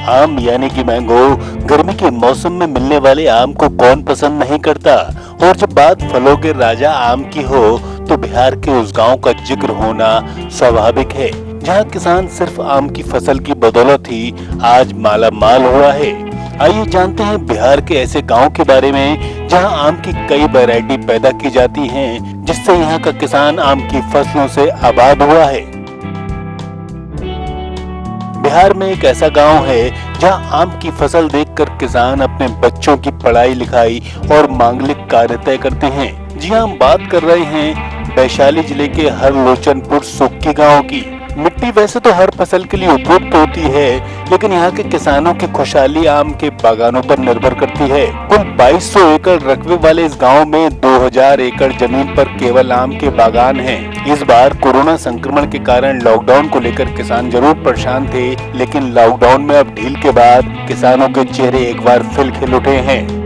आम यानी कि मैंगो गर्मी के मौसम में मिलने वाले आम को कौन पसंद नहीं करता। और जब बात फलों के राजा आम की हो तो बिहार के उस गांव का जिक्र होना स्वाभाविक है जहां किसान सिर्फ आम की फसल की बदौलत ही आज माला माल हुआ है। आइए जानते हैं बिहार के ऐसे गांव के बारे में जहां आम की कई वैरायटी पैदा की जाती हैं, जिससे यहाँ का किसान आम की फसलों से आबाद हुआ है। बिहार में एक ऐसा गांव है जहां आम की फसल देखकर किसान अपने बच्चों की पढ़ाई लिखाई और मांगलिक कार्य तय करते हैं। जी हम बात कर रहे हैं वैशाली जिले के हरलोचनपुर सुक्की गांव की। मिट्टी वैसे तो हर फसल के लिए उपयुक्त होती है, लेकिन यहाँ के किसानों की खुशहाली आम के बागानों पर निर्भर करती है। कुल 2200 एकड़ रकबे वाले इस गांव में 2000 एकड़ जमीन पर केवल आम के बागान हैं। इस बार कोरोना संक्रमण के कारण लॉकडाउन को लेकर किसान जरूर परेशान थे, लेकिन लॉकडाउन में अब ढील के बाद किसानों के चेहरे एक बार फिर खिल उठे हैं।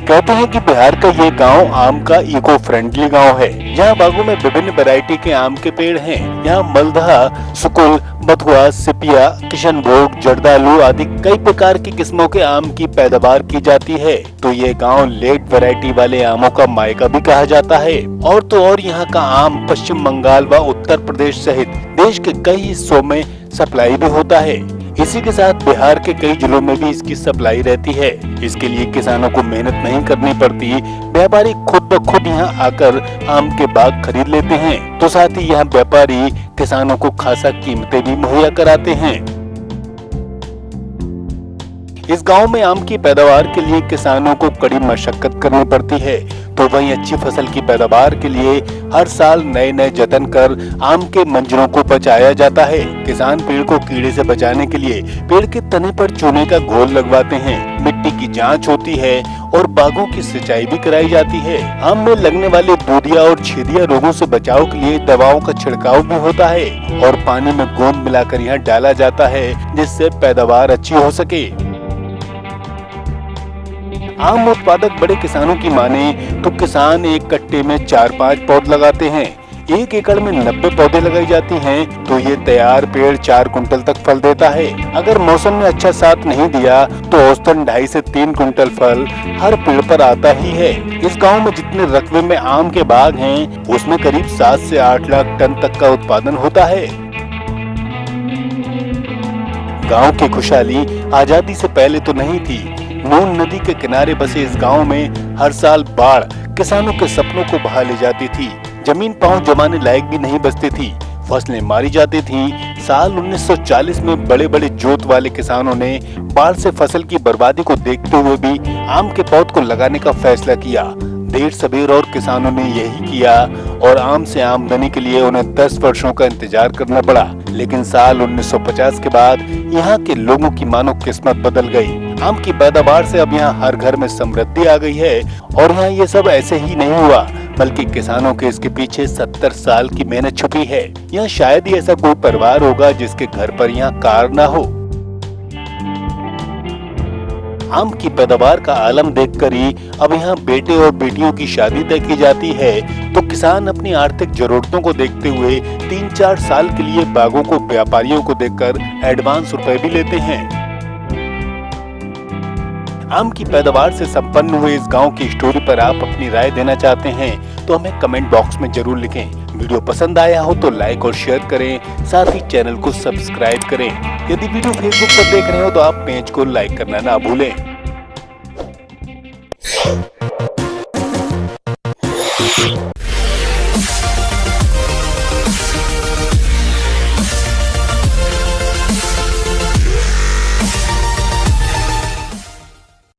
कहते हैं कि बिहार का ये गांव आम का इको फ्रेंडली गांव है, जहां बागों में विभिन्न वैरायटी के आम के पेड़ हैं। यहाँ मलदहा, सुकुल, बथुआ, सिपिया, किशनभोग, जर्दालू आदि कई प्रकार की किस्मों के आम की पैदावार की जाती है। तो ये गांव लेट वैरायटी वाले आमों का मायका भी कहा जाता है। और तो और यहाँ का आम पश्चिम बंगाल व उत्तर प्रदेश सहित देश के कई हिस्सों में सप्लाई भी होता है। इसी के साथ बिहार के कई जिलों में भी इसकी सप्लाई रहती है। इसके लिए किसानों को मेहनत नहीं करनी पड़ती, व्यापारी खुद ब खुद यहाँ आकर आम के बाग खरीद लेते हैं। तो साथ ही यहाँ व्यापारी किसानों को खासा कीमतें भी मुहैया कराते हैं। इस गांव में आम की पैदावार के लिए किसानों को कड़ी मशक्कत करनी पड़ती है, तो वहीं अच्छी फसल की पैदावार के लिए हर साल नए नए जतन कर आम के मंजरों को बचाया जाता है। किसान पेड़ को कीड़े से बचाने के लिए पेड़ के तने पर चूने का घोल लगवाते हैं, मिट्टी की जांच होती है और बागों की सिंचाई भी कराई जाती है। आम में लगने वाले दूधिया और छेदिया रोगों से बचाव के लिए दवाओं का छिड़काव भी होता है और पानी में गोंद मिलाकर यहाँ डाला जाता है, जिससे पैदावार अच्छी हो सके। आम उत्पादक बड़े किसानों की माने तो किसान एक कट्टे में 4-5 पौध लगाते हैं। 1 एकड़ में 90 पौधे लगाई जाती हैं, तो ये तैयार पेड़ 4 कुंटल तक फल देता है। अगर मौसम ने अच्छा साथ नहीं दिया तो औसतन 2.5 से 3 कुंटल फल हर पेड़ पर आता ही है। इस गांव में जितने रकबे में आम के बाग हैं, उसमें करीब 7 से 8 लाख टन तक का उत्पादन होता है। गांव की खुशहाली आजादी से पहले तो नहीं थी। नून नदी के किनारे बसे इस गांव में हर साल बाढ़ किसानों के सपनों को बहा ले जाती थी। जमीन पांव जमाने लायक भी नहीं बचती थी, फसलें मारी जाती थी। साल 1940 में बड़े बड़े जोत वाले किसानों ने बाढ़ से फसल की बर्बादी को देखते हुए भी आम के पौध को लगाने का फैसला किया। देर सबेर और किसानों ने यही किया और आम से आमदनी के लिए उन्हें 10 वर्षों का इंतजार करना पड़ा। लेकिन साल 1950 के बाद यहाँ के लोगों की मानो किस्मत बदल गई। आम की पैदावार से अब यहाँ हर घर में समृद्धि आ गई है। और यहाँ ये सब ऐसे ही नहीं हुआ, बल्कि किसानों के इसके पीछे 70 साल की मेहनत छुपी है। यहाँ शायद ही ऐसा कोई परिवार होगा जिसके घर पर यहाँ कार ना हो। आम की पैदावार का आलम देखकर ही अब यहाँ बेटे और बेटियों की शादी तय की जाती है। तो किसान अपनी आर्थिक जरूरतों को देखते हुए 3-4 साल के लिए बागों को व्यापारियों को देकर एडवांस रुपए भी लेते हैं। आम की पैदावार से संपन्न हुए इस गांव की स्टोरी पर आप अपनी राय देना चाहते हैं तो हमें कमेंट बॉक्स में जरूर लिखें। वीडियो पसंद आया हो तो लाइक और शेयर करें, साथ ही चैनल को सब्सक्राइब करें। यदि वीडियो फेसबुक पर देख रहे हो तो आप पेज को लाइक करना ना भूलें।